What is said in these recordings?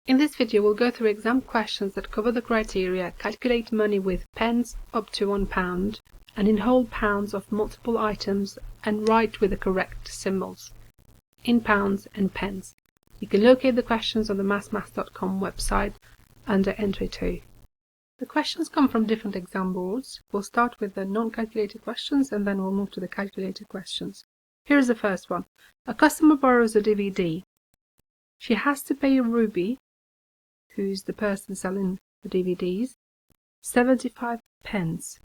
In this video we'll go through exam questions that cover the criteria calculate money with pence up to £1 and in whole pounds of multiple items and write with the correct symbols in pounds and pence. You can locate the questions on the mathsmath.com website under Entry 2. The questions come from different exam boards. We'll start with the non-calculated questions and then we'll move to the calculated questions. Here is the first one. A customer borrows a DVD. She has to pay Ruby, who's the person selling the DVDs, 75 pence.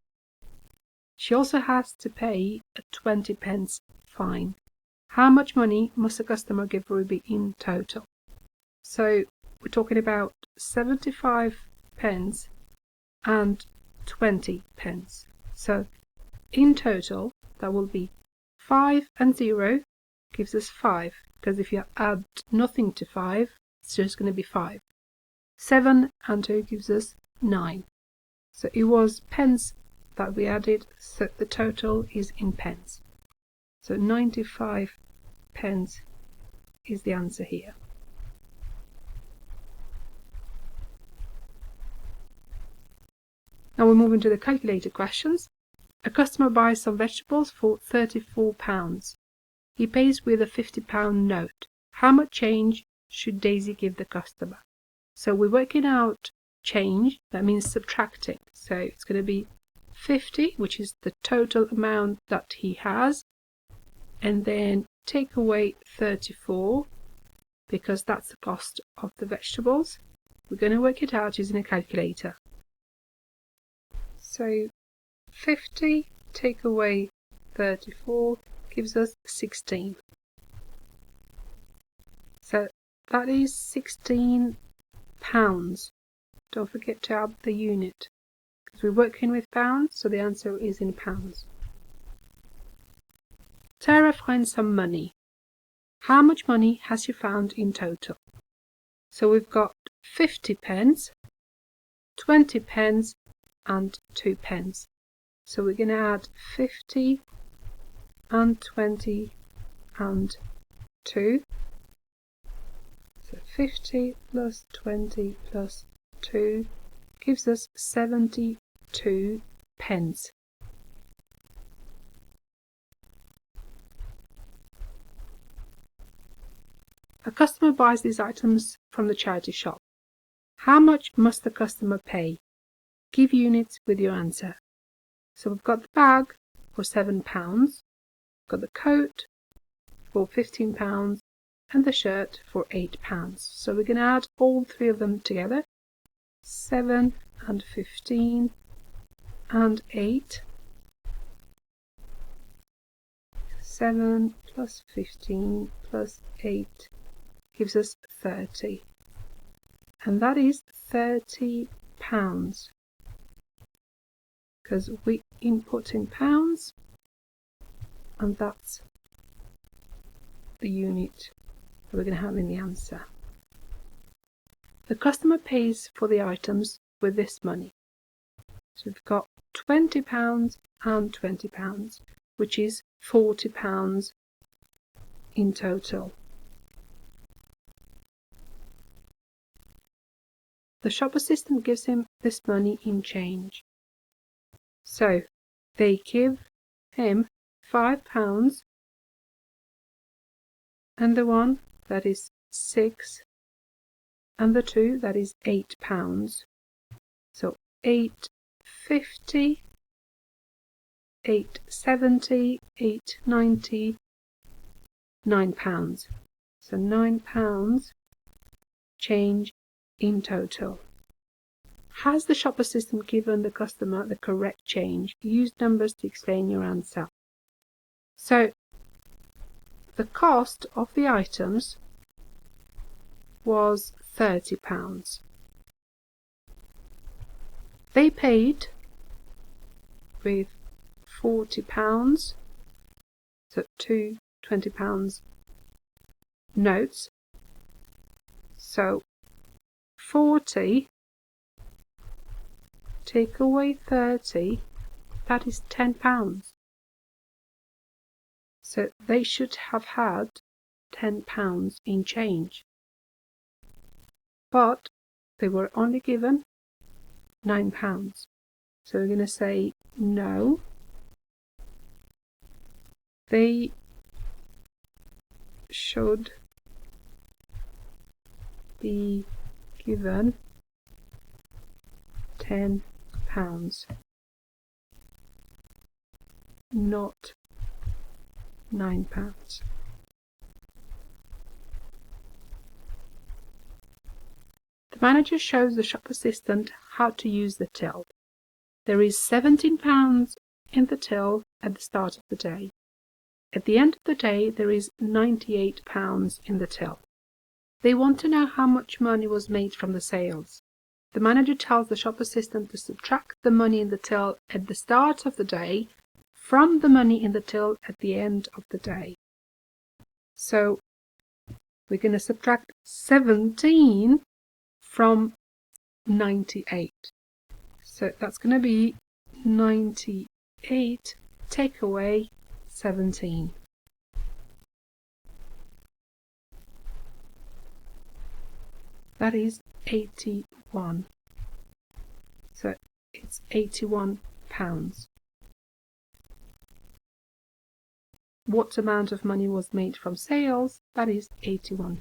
She also has to pay a 20 pence fine. How much money must the customer give Ruby in total? So we're talking about 75 pence and 20 pence. So in total that will be 5 and 0 gives us 5, because if you add nothing to 5 it's just going to be 5. 7 and 2 gives us 9. So it was pence that we added, so the total is in pence. So 95 pence is the answer here. Now we're moving to the calculated questions. A customer buys some vegetables for £34. He pays with a £50 note. How much change should Daisy give the customer? So we're working out change, that means subtracting. So it's going to be 50, which is the total amount that he has, and then take away 34, because that's the cost of the vegetables. We're going to work it out using a calculator. So 50 take away 34 gives us 16. So that is 16 pounds. Don't forget to add the unit, because we're working with pounds, so the answer is in pounds. Tara finds some money. How much money has she found in total? So we've got 50 pence, 20 pence and 2 pence. So we're going to add 50 and 20 and 2. So 50 plus 20 plus 2 gives us 72 pence. A customer buys these items from the charity shop. How much must the customer pay? Give units with your answer. So we've got the bag for £7, got the coat for £15 and the shirt for £8. So we're going to add all three of them together. 7 and 15 and 8. 7 plus 15 plus 8 gives us 30. And that is £30, because we input in pounds and that's the unit that we're going to have in the answer. The customer pays for the items with this money. So we've got £20 and £20, which is £40 in total. The shop assistant gives him this money in change. So they give him £5 and the one that is 6 and the 2 that is £8. So £8.50, £8.70, £8.90, £9. So £9 change in total. Has the shop assistant given the customer the correct change? Use numbers to explain your answer. So the cost of the items was £30. They paid with £40, so two £20 notes. So 40 take away 30, that is £10. So they should have had £10 in change. but they were only given £9. So we're going to say no, they should be given £10, not £9. The manager shows the shop assistant how to use the till. There is £17 in the till at the start of the day. At the end of the day, there is £98 in the till. They want to know how much money was made from the sales. The manager tells the shop assistant to subtract the money in the till at the start of the day from the money in the till at the end of the day. So we're going to subtract 17 from 98. So that's going to be 98 take away 17. That is 81. So it's £81. What amount of money was made from sales? That is £81.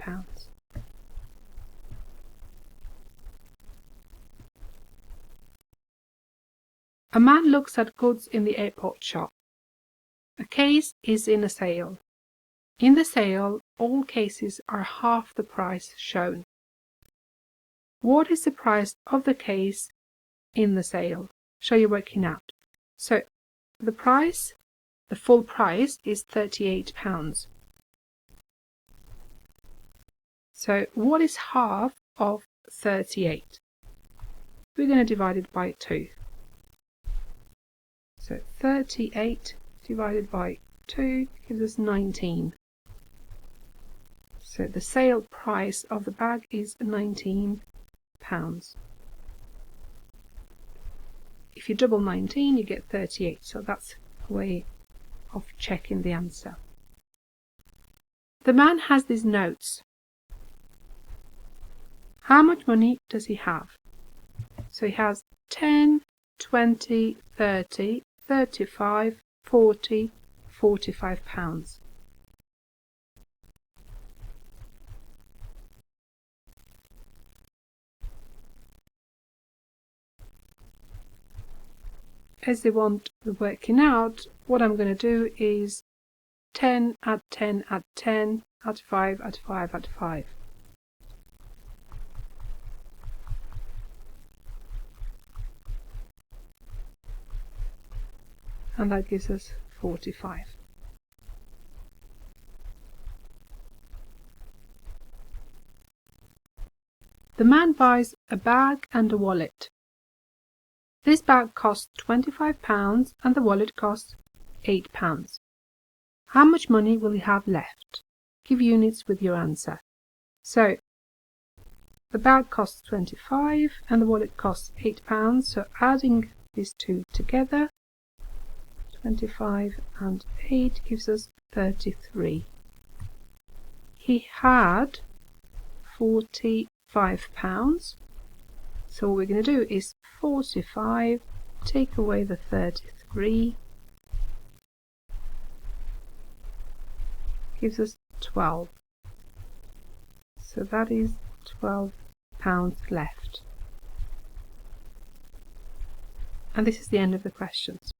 A man looks at goods in the airport shop. A case is in a sale. In the sale, all cases are half the price shown. What is the price of the case in the sale? So you're working out. So the price, the full price is £38. So what is half of 38? We're going to divide it by 2. So 38 divided by 2 gives us 19. So the sale price of the bag is £19. If you double 19, you get 38. So that's a way of checking the answer. The man has these notes. How much money does he have? So he has 10, 20, 30, 35, 40, £45. As they want the working out, what I'm going to do is 10 add 10 add 10 add 5 add 5 add 5. And that gives us 45. The man buys a bag and a wallet. This bag costs £25 and the wallet costs £8. How much money will he have left? Give units with your answer. So the bag costs 25 and the wallet costs £8. So adding these two together, 25 and 8 gives us 33. He had £45. So what we're going to do is 45, take away the 33, gives us 12. So that is £12 left. And this is the end of the questions.